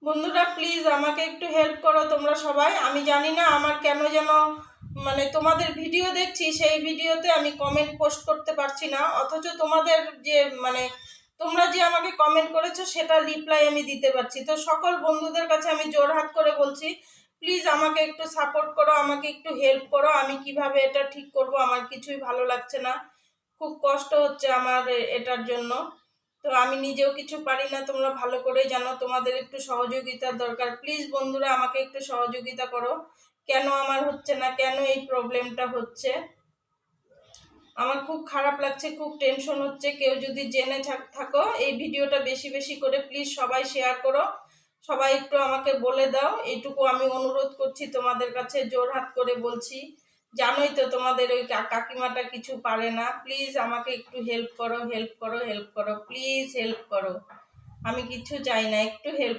বন্ধুরা প্লিজ আমাকে একটু হেল্প করো তোমরা সবাই। আমি জানি না আমার কেন যেন মানে তোমাদের ভিডিও দেখছি, সেই ভিডিওতে আমি কমেন্ট পোস্ট করতে পারছি না, অথচ তোমাদের যে মানে তোমরা যে আমাকে কমেন্ট করেছো সেটা রিপ্লাই আমি দিতে পারছি। তো সকল বন্ধুদের কাছে আমি জোরহাত করে বলছি, প্লিজ আমাকে একটু সাপোর্ট করো, আমাকে একটু হেল্প করো। আমি কিভাবে এটা ঠিক করব, আমার কিছুই ভালো লাগছে না, খুব কষ্ট হচ্ছে আমার এটার জন্য। তো আমি নিজেও কিছু পারি না, তোমরা ভালো করেই জানো, তোমাদের একটু সহযোগিতার দরকার। প্লিজ বন্ধুরা আমাকে একটু সহযোগিতা করো, কেন আমার হচ্ছে না, কেন এই প্রবলেমটা হচ্ছে। আমার খুব খারাপ লাগছে, খুব টেনশন হচ্ছে। কেউ যদি জেনে থাকো এই ভিডিওটা বেশি বেশি করে প্লিজ সবাই শেয়ার করো, সবাই একটু আমাকে বলে দাও, এইটুকু আমি অনুরোধ করছি তোমাদের কাছে, জোরহাত করে বলছি। জানোই তো তোমাদের ওই কাকিমাটা কিছু পারে না। প্লিজ আমাকে একটু হেল্প করো, হেল্প করো, হেল্প করো, প্লিজ হেল্প করো। আমি কিছু চাই না, একটু হেল্প